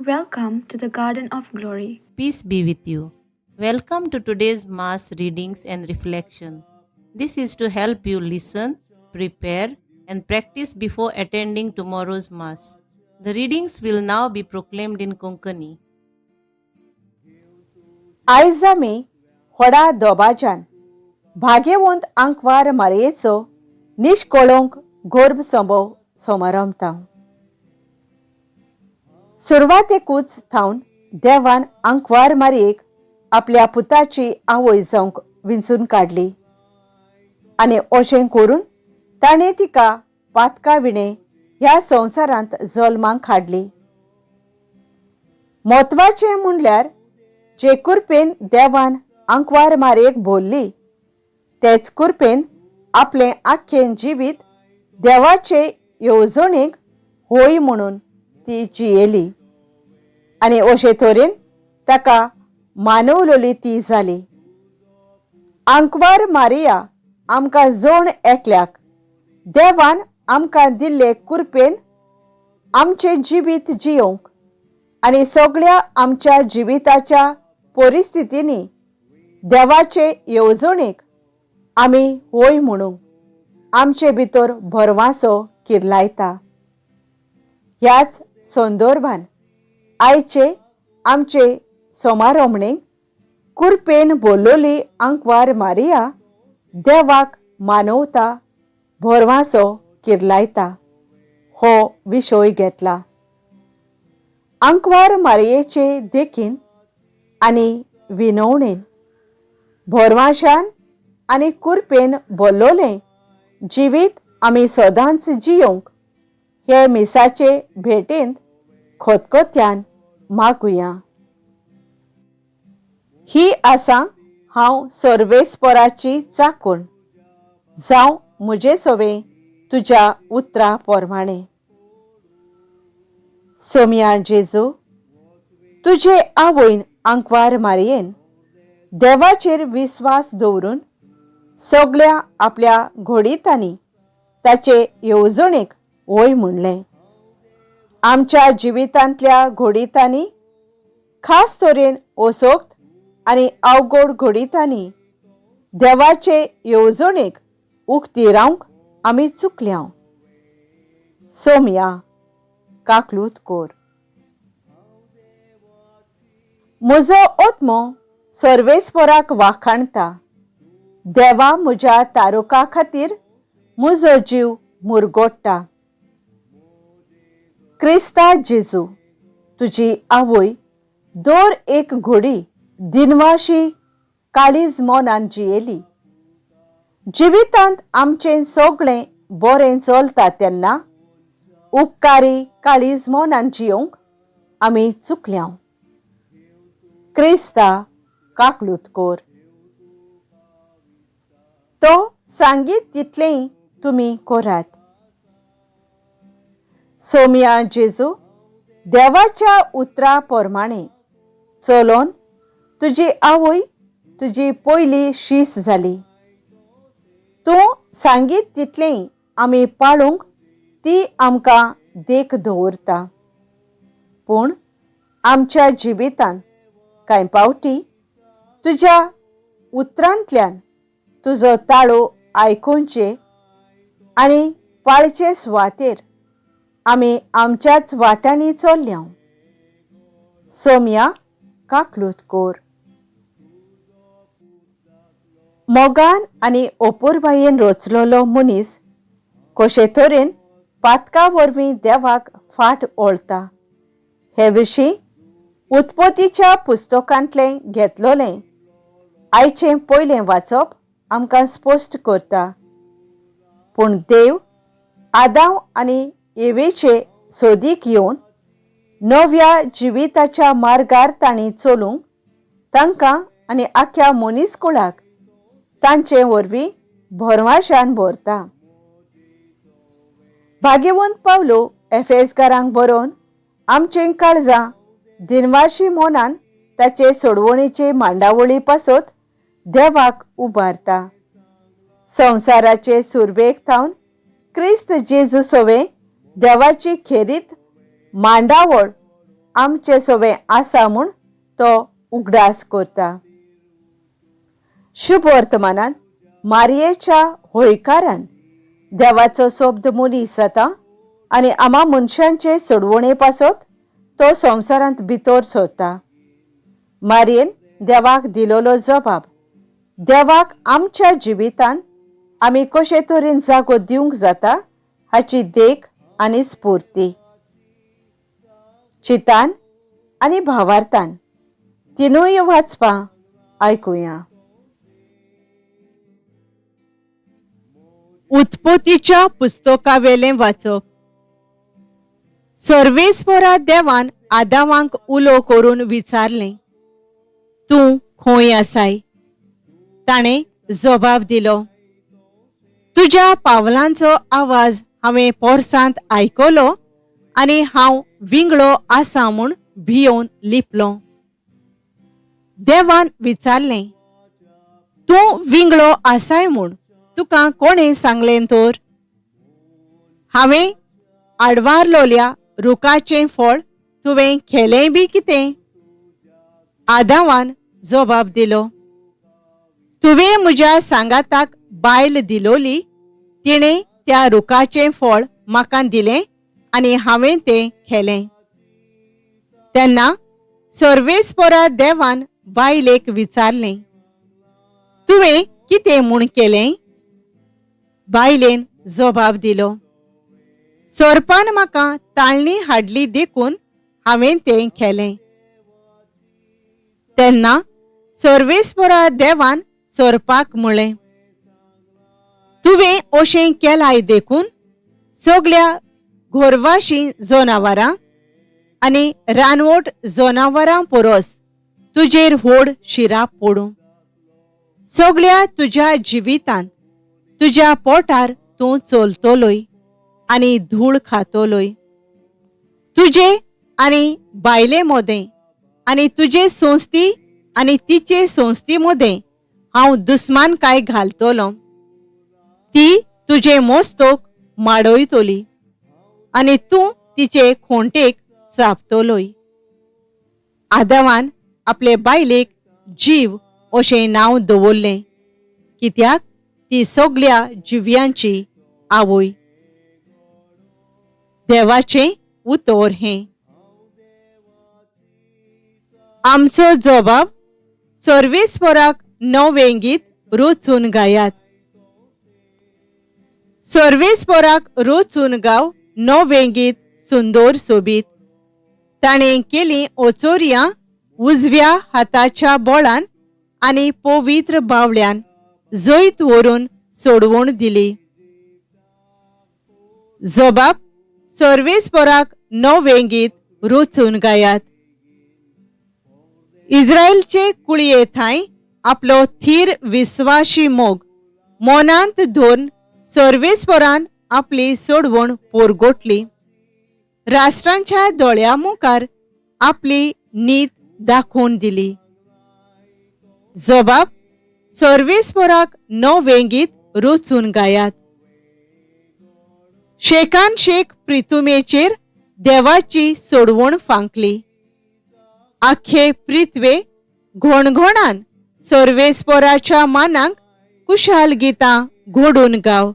Welcome to the Garden of Glory. Peace be with you. Welcome to today's Mass readings and reflection. This is to help you listen, prepare, and practice before attending tomorrow's Mass. The readings will now be proclaimed in Konkani. आयज आमी व्हडा दोबाज्यान भाग्यवंत आंकवार मारयेचो निश्कळोंक गोर्ब संभव सोमारंभता. सुरवातेकूच थावन देवान आंकवार मारयेक आपल्या पुताची आवय जावंक विंचून काडली आनी अशें करून ताणें तिका पातका विणे ह्या संवसारांत जल्माक हाडली. म्हत्वाचें म्हणल्यार जे कुरपेन देवान आंकवार मारयेक भोल्ली तेच कुरपेन आपलें आख्खें जिवीत देवाचे येवजणेक होय म्हणून ती जियेली आनी अशे तरेन ताका मानवलोली ती जाली. आंकवार मारिया आमकां जोण एकल्याक देवान आमकां दिल्ले कुरपेन आमचें जिवीत जियोंक आनी सगळ्या आमच्या जिविताच्या परिस्थितींनी देवाचे येवजणेक आमी होय म्हणूंक आमचे भितर भरवासो किर्लायता. ह्याच संदर्भान आयचे आमचे सोमारंभणेक कुरपेन भोल्लोली आंकवार मारिया देवाक मानवता भरवासो किर्लायता हो विशय घेतला. आंकवार मारयेचे देखीन आनी विनवणेन भरवाशान आनी कुरपेन भोल्लोलें जिवीत आमी सदांच जियोंक हे मिसाचे भेटेंत खोतकोत्यान मागुया. ही आसा हांव सर्वेस्पराची चाकूण जावं म्हजे सवे तुज्या उतरा पोरमाणें. सोम्या जेजू, तुजे आवयन आंकवार मारयेन देवाचेर विस्वास दवरून सगळ्या आपल्या घोडितांनी ताचे येवजणेक होय म्हणलें. आमच्या जिवितांतल्या घोडितांनी खास तरेन ओसोक्त आनी अवघड घोडितांनी देवाचे येवजणेक उक्ती रावंक आमी चुकल्या. सोम्या, काकलूत कोर. म्हजो आत्मो सर्वेस्पराक वाखाणता. देवा म्हज्या तारुका खातीर म्हजो जीव मुरगोडटा. क्रिस्ता जेजू, तुजी आवय दर एक घोडी दिनवाशी काळीज मोनान जियेली. जिवितांत आमचें सगळें बरें चलता तेन्ना उपकारी काळीज मोनान जियोंक आमी चुकल्या. क्रिस्ता, काकलूत कोर. तो सांगीत तितलें तुमी करात. सोम्या जेजू, देवाच्या उतरा पोरमाणें चलोन तुजी आवय तुजी पयली शीस जाली. तूं सांगीत तितलें आमी पाळूंक ती आमकां देख दवरता. पूण आमच्या जिवितांत कांय पावटी तुज्या उतरांतल्यान तुजो ताळो आयकुचे आनी पाळचे सुवातेर आमी आमच्याच वाटांनी चल्ल्या. सोम्या, काकलूत कोर. मोगान आनी अपुरबायेन रचलोलो मनीस कशे तरेन पातका वरवीं देवाक फाट ओळता हे विशीं उत्पत्तीच्या पुस्तकांतलें घेतलोलें आयचें पयलें वाचप आमकां स्पश्ट करता. पूण देव आदाम आनी एवेचे सोदीक येवन नव्या जिविताच्या मार्गार तांणी चलूंक तांकां आनी आख्या मनीसकुळाक तांचे वरवीं भरवशान भरता. भाग्यवंत पावलो एफेसकारांक बरोवन आमचें काळजां दिनवाशी मोनान ताचे सोडवणीचे मांडावळी पासत देवाक उबारता. संवसाराचे सुरवेक थावन क्रिस्त जेजू सोवे देवाची खेरीत मांडावळ आमचे सोबे आसा म्हूण तो उगडास करता. शुभ वर्तमानांत मारयेच्या होळकारान देवाचो शब्द मनीस जाता आनी आमा मनशांचे सोडवणे पासत तो संवसारांत भितर सरता. मारयेन देवाक दिलोलो जबाब, देवाक आमच्या जिवितांत आमी कशे तरेन जागो दिवंक जाता हाची देख आनी स्फूर्ती. चितान आनी भावार्थान तिनूय वाचपां आयकुया. उत्पत्तीच्या पुस्तकावेलें वाचप. सर्वेस्परा देवान आदामांक उलो करून विचारलें, तूं खंय आसाय? ताणें जबाब दिलो, तुज्या पावलांचो आवाज हांवें पोरसांत आयकलो आनी हांव विंगळो आसां म्हूण भियोन लिपलों. देवान विचारलें, तूं विंगळो आसाय म्हूण तुका कोणें सांगलें तर? हांवें आडवारलोल्या रुखाचें फळ तुवें खेलें बी कितें? आदामान जबाब दिलो, तुवें म्हज्या सांगाताक बायल दिलोली, तिणें त्या रुखाचें फळ म्हाका दिलें आनी हांवें तें खेलें. तेन्ना सर्वेस्परा देवान बायलेक विचारलें, तुवें कितें म्हूण केलें? बायलेन जबाब दिलो, सोरपान म्हाका ताळणी हाडली देखून हांवें तें केलें. तेन्ना सर्वेस्परा देवान सोरपाक म्हळें, तुवें अशें केलाय देखून सगळ्या घोरवाशी जनावरां आनी रानवट जनावरां परस तुजेर व्हड शिराप पडूं. सगळ्या तुज्या जिवितांत तुज्या पोटार तूं चलतलोय आनी धूळ खातलोय. तुजे आनी बायले मोदें आनी तुजे संस्ती आनी तिचे संस्ती मोदें हांव दुस्मानकाय घालतलों. ती तुजे मोस्तोक माडयतली आनी तूं तिचे खोंटेक चापतलोय. आदामान आपले बायलेक जीव अशें नांव दवरलें, कित्याक ती सगळ्या जिव्यांची आवय. देवाचें उतर हें. आमचो जबाब सर्वेस्पराक नवेंगीत रोचून गायात. सर्वेस्पराक रोचून गाव नवेंगीत सुंदर सोबीत. ताणें केलीं ओचोरियां उजव्या हाताच्या बोळान आनी पवित्र बावळ्यान जैत व्हरून सोडवण दिली. जबाब सर्वेस्पराक नवेंगीत रोचून गायात. इस्रायलचे कुळये थंय आपलो थीर विस्वाशी मोग मोनांत धरून सर्वेस्परान आपली सोडवण पोरगोटली. राष्ट्रांच्या दोळ्या मुखार आपली नीत दाखोवन दिली. जबाब सर्वेस्पराक नवेंगीत रोचून गायात. शेकान शेक प्रितुमेचेर देवाची सोडवण फांकली. आखे प्रित्वे घोणघोणान सर्वेस्पराच्या मानांक कुशाल गितां घोडून गाव.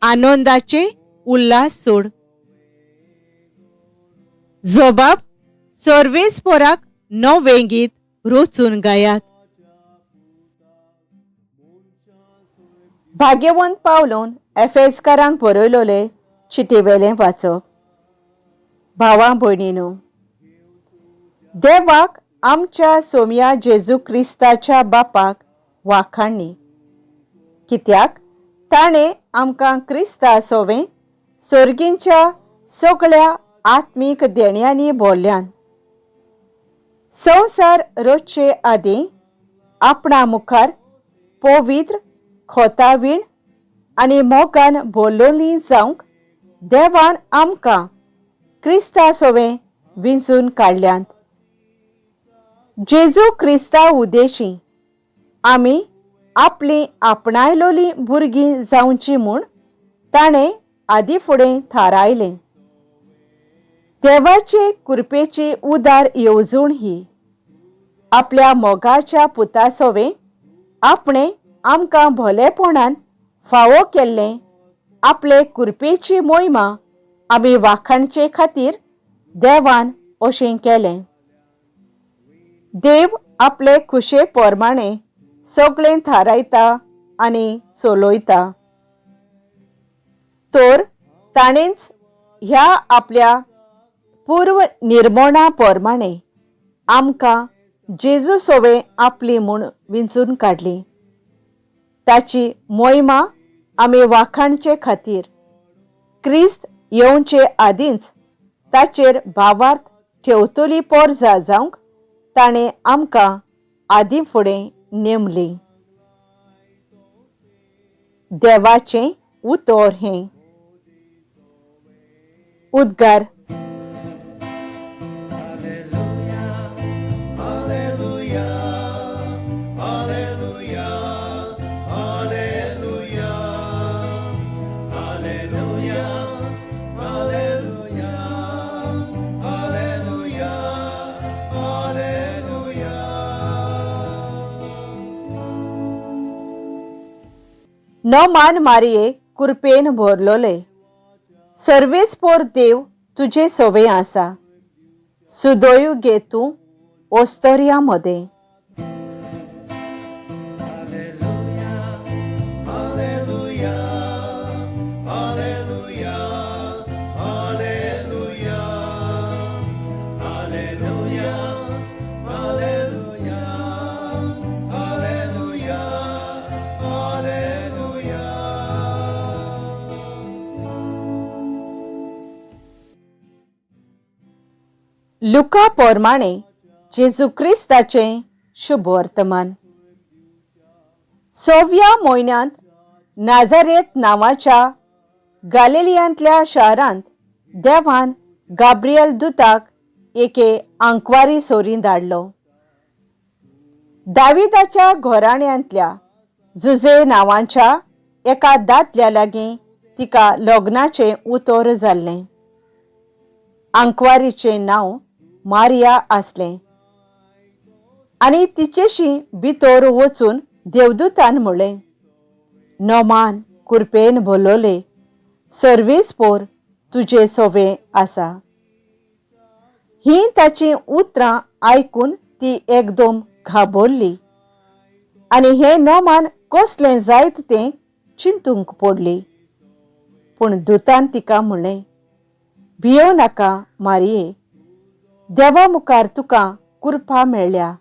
आनंदाचे उल्हास सोड. जबाब सर्वेस्पराक नवेंगीत रोचून गायात. भाग्यवंत पावलोन एफेसकारांक बरयलोले चिटेवेलें वाचप. भावां भयणीनो, देवाक आमच्या सोम्या जेजू क्रिस्ताच्या बापाक वाखाणणी, कित्याक ताणें आमकां क्रिस्ता सोवें सर्गींच्या सगळ्या आत्मीक देण्यांनी भरल्यान. संवसार रचचे आदीं आपणा मुखार पवित्र खोतावीण आनी मोगान भरलोली जावंक देवान आमकां क्रिस्ता सोवें विंचून काडल्यांत. जेजू क्रिस्ता उदेशी आमी आपली आपणायलोली भुरगीं जावची म्हूण ताणें आदी फुडें थारायलें. देवाचे कृपेची उदार येवजूण ही आपल्या मोगाच्या पुता सोवे आपणे आमकां भलेपणान फावो केल्ले आपले कृपेची मोहिमा आमी वाखाणचे खातीर देवान अशें केलें. देव आपले खुशे पोरमाणे सगळें थारायता आनी चलोयता. तर ताणेंच ह्या आपल्या पूर्व निर्मोणा पोरमाणे आमकां जेजू सोवे आपली म्हूण विंचून काडली. ताची मोहिमा आमी वाखाणचे खातीर क्रिस्त येवचे आदींच ताचेर भावार्थ ठेवतली पोर जावंक ताणें आमकां आदीं फुडें नेमली. देवाचें उतर हें. उद्गार. न मान मारिये कृपेन भरलोले. सर्वेस्पोर देव तुजे सोवे आसा. सुदोय घे तूं ओस्तोर्या मध्ये. लुका पोरमाणे जेजू क्रिस्ताचें शुभ वर्तमान. 6व्या म्हयन्यांत नाझारेत नांवाच्या गालिलियांतल्या शारांत देवान गाब्रिएल दुताक एके आंकवारी सोरीं धाडलो. दाविदाच्या घोराण्यांतल्या जुजे नांवाच्या एका दादल्या लागीं तिका लग्नाचें उतर जाल्लें. आंकवारीचें नांव मारिया आसलें आनी तिचेशी भितर वचून देवदूतान म्हणलें, नोमान कृपेन भरलोले, सर्वेस्पोर तुजे सोवे आसा. ही ताची उतरां आयकून ती एकदम घाबरली आनी हें नोमान कसलें जायत तें चिंतूंक पडली. पूण दुतान तिका म्हणलें, भियो नाका मारिये, देवा मुखार तुका कृपा मेळ्ळ्या.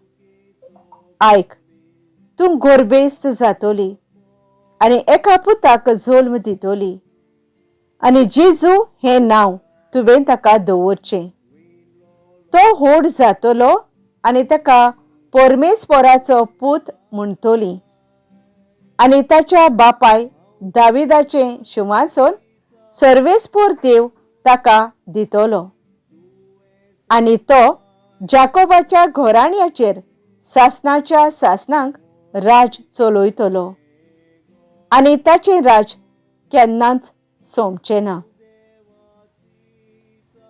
आयक, तूं गोरबेस्त जातोली आनी एका पुताक जल्म दितोली आनी जेजू हें नांव तुवें ताका दवरचें. तो व्हड जातलो आनी ताका परमेस्पराचो पूत म्हणटली आनी ताच्या बापाय दाविदाचें सिंहासन सर्वेस्पोर देव ताका दितलो आनी तो जाकोबाच्या घोराण्याचेर सासणाच्या सासणांक राज चलोयतलो आनी ताचें राज केन्नाच सोंपचें ना.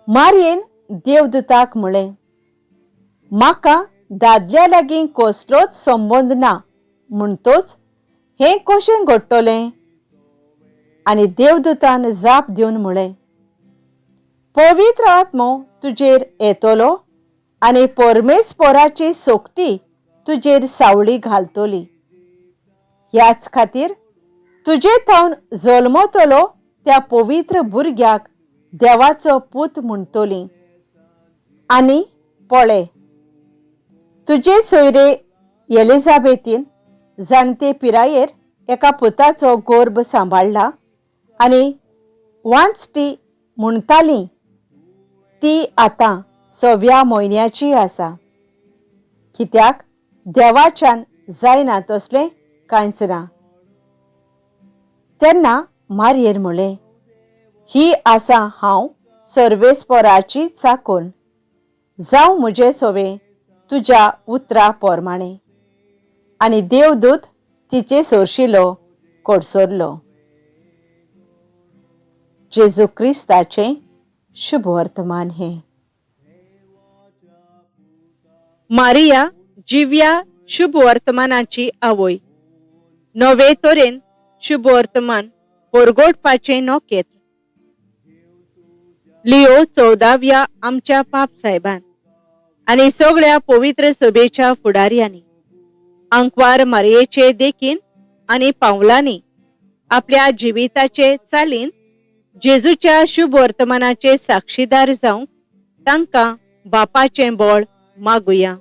मारयेन देवदूताक म्हळें, म्हाका दादल्या लागीं कसलोच संबंद ना म्हणटोच हें कशें घडटलें? आनी देवदूतान जाप दिवन म्हळें, पवित्र आत्मो तुजेर येतलो आनी परमेस्पराची सोक्ती तुजेर सावळी घालतली. ह्याच खातीर तुजे थावन जल्मतलो त्या पवित्र भुरग्याक देवाचो पूत म्हणटली. आनी पळय, तुजे सोयरे एलिझाबेतीन जाणटे पिरायेर एका पुताचो गर्भ सांबाळला आनी वांचटी म्हणटाली ती आतां 6व्या म्हयन्याची आसा, कित्याक देवाच्यान जायना तसलें कांयच ना. तेन्ना मारयेन म्हणलें, ही आसा हांव सर्वेस्पराची चाकोन, जावं म्हजे सोवे तुज्या उतरा पोरमाणें. आनी देवदूत तिचे सोरशिलो कडसरलो. जेजू क्रिस्ताचें शुभ वर्तमान हे मारिया जिव्या शुभ वर्तमानाची आवय नवे तरेन शुभ वर्तमान परगोडपाचे नोकेत लिओ 14व्या आमच्या पाप साहेबान आणि सगळ्या पवित्र सभेच्या फुडाऱ्यांनी अंकवार मारियेचे देखीन आणि पावलांनी आपल्या जिविताचे चालीन जेजूच्या शुभ वर्तमानाचे साक्षीदार जावंक तांकां बापाचें बळ मागुया.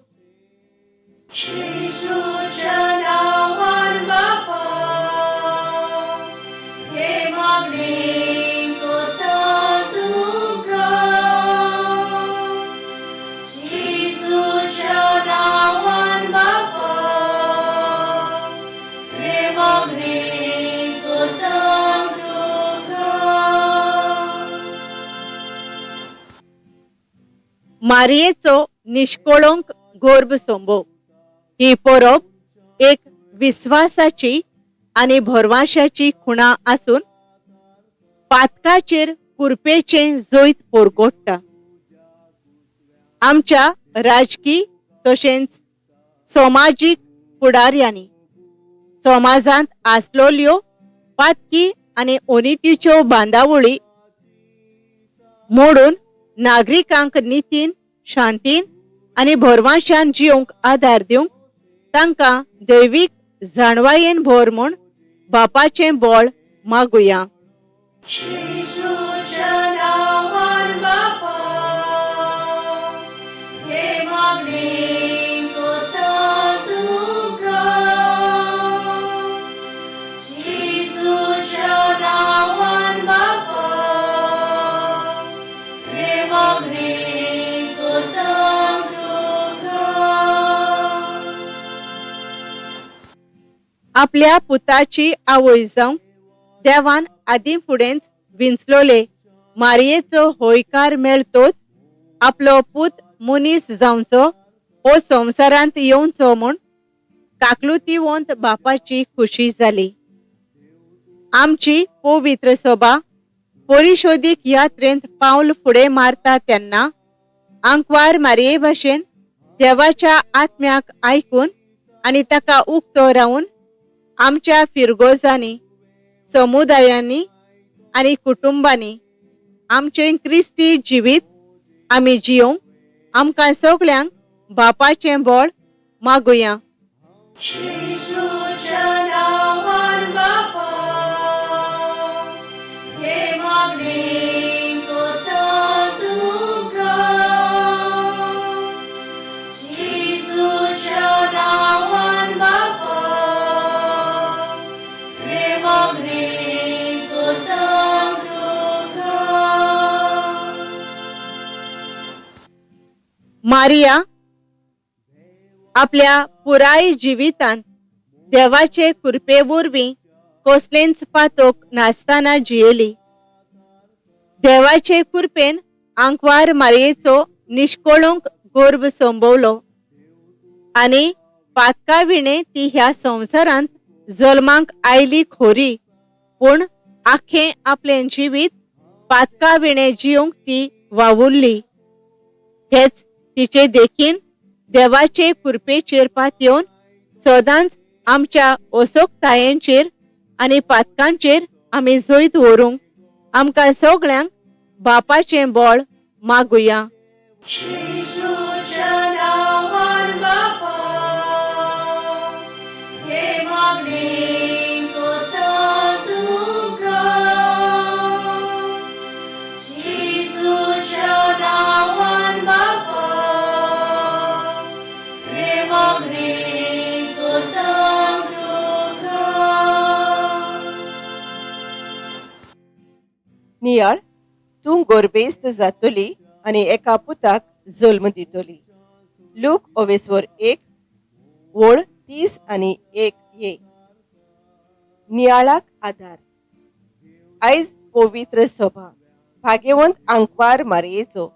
मारियेचो निष्कळंक गर्भ सोंबो ही परब एक विश्वासाची आणि भरवशाची खुणा आसून पातकाचेर कुरपेचें जोयत परगोडटा. आमच्या राजकी तशेंच समाजीक फुडाऱ्यांनी समाजांत आसलोल्यो पातकी आणि ओनितीच्यो बांदावळी मोडून नागरिकांक नितीन शांतीन आणि भरवशान जिवंक आदार दिवंक तांकां दैवीक जाणवायेन भर म्हूण बापाचें बळ मागुया. आपल्या पुताची आवय जावं देवान आदी फुडेंच विंचलोले मारियेचो होयकार मेळतोच आपलो पूत मनीस जावचो हो संवसारांत येवचो म्हूण काकलुतीवंत बापाची खुशी जाली. आमची पवित्र सभा परिशोधीक यात्रेंत पावल फुडें मारता तेन्ना अंकवार मारिये भाशेन देवाच्या आत्म्याक आयकून आणि ताका उक्तो रावून आमच्या फिरगोजांनी समुदायांनी आणि कुटुंबांनी आमचे क्रिस्ती जिवीत आमी जिवंक आमकां सगळ्यांक बापाचें बळ मागुया. मारिया आपल्या पुराय जिवितांत देवाचे कृपे वरवीं कसलेंच पातोक नासतना जियेली. देवाचे कृपेन अंकवार मारियेचो निष्कळंक गर्भ संभवलो आणि पातका विणे ती ह्या संवसारांत जल्मांक आयली खोरी पूण आखें आपलें जिवीत पातका विणे जिवंक ती वावुरली. हेच तिचे देखीन देवाचे कृपेचेर पातयेवन सदांच आमच्या ओसोकतायेंचेर आणि पातकांचेर आमी जैत व्हरूंक आमकां सगळ्यांक बापाचें बळ मागुया. नियाळ तूं गर्भेस्त जातली आणि एका पुताक जल्म दितली. लूक 1 वळ 30 आणि 1 ये. नियाळाक आधार. आयज पवित्र सभा भाग्यवंत अंकवार मारियेचो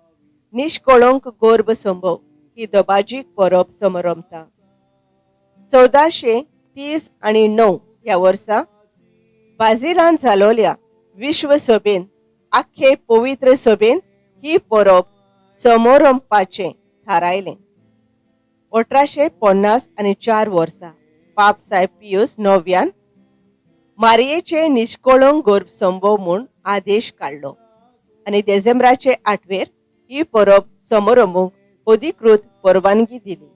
निष्कळंक गर्भ संभव ही दबाजीक परब समरमता. 1430 आणि 9 ह्या वर्सा बाजिलांत जालोल्या विश्व सभेन आख्खे पवित्र सभेन ही परब समारंभाचें थारायलें. 1854 वर्सा पाप साहेब पियूस IX मारयेचे निश्कळंक गर्भ संभव म्हूण आदेश काडलो आनी डिसेंबराचे 8 ही परब समारंभूक अधिकृत परवानगी दिली.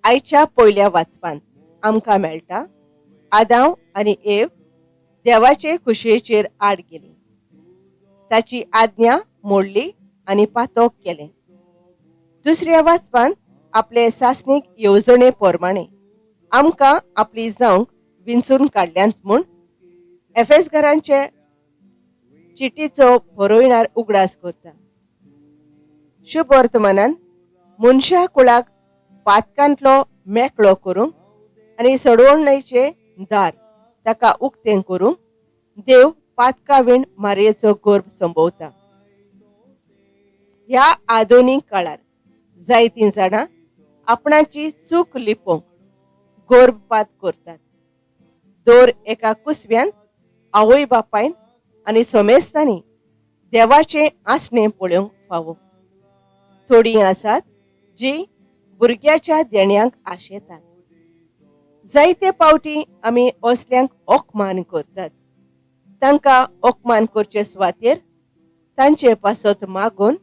आयच्या पयल्या वाचपांत आमकां मेळटा आदाम आनी एव देवाचे खुशयेचेर आड गेली. ताची आज्ञा मोडली आनी पातोक केलें. दुसऱ्या वाचपांत आपले सासणीक येवजणे प्रमाणे आमकां आपली जावंक विंचून काडल्यांत म्हूण एफेसकारांचे चिटीचो बरोयणार उगडास करता. शुभ वर्तमानान मनशा कुळाक पातकांतलो मेकळो करूंक आनी सोडवणेचें दार ताका उक्तें करूंक देव पातकावीण मारयेचो गर्भ संभोवता. ह्या आधुनीक काळार जायतीं जाणां आपणाची चूक लिपोवंक गर्भपात करतात. दर एका कुसव्यान आवय बापायन आनी सोमेस्तांनी देवाचें आसणें पळोवंक फावो. थोडीं आसात जीं भुरग्याच्या देण्यांक आशेतात. जायते फावटी आमी असल्यांक ओकमान करतात. तांकां ओकमान करचे सुवातेर तांचे पासत मागून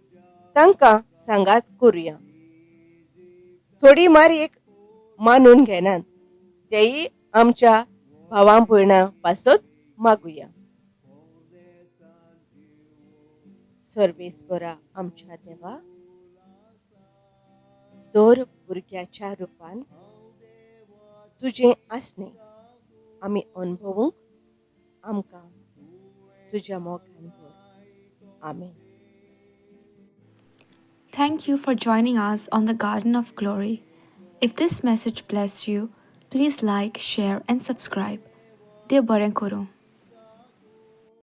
तांकां सांगात करुया. थोडी मारयेक मानून घेनात तेय आमच्या भावां भयणां पासत मागुया. सर्वेस्परा आमच्या देवा, दर भुरग्याच्या रुपान तुजें आसणें आमी अनुभवूंक आमकां तुज्या मोगान भर. आमेन. Thank you for joining us on the Garden of Glory. If this message blessed you, please like, share, and subscribe. Dear Baren Koro.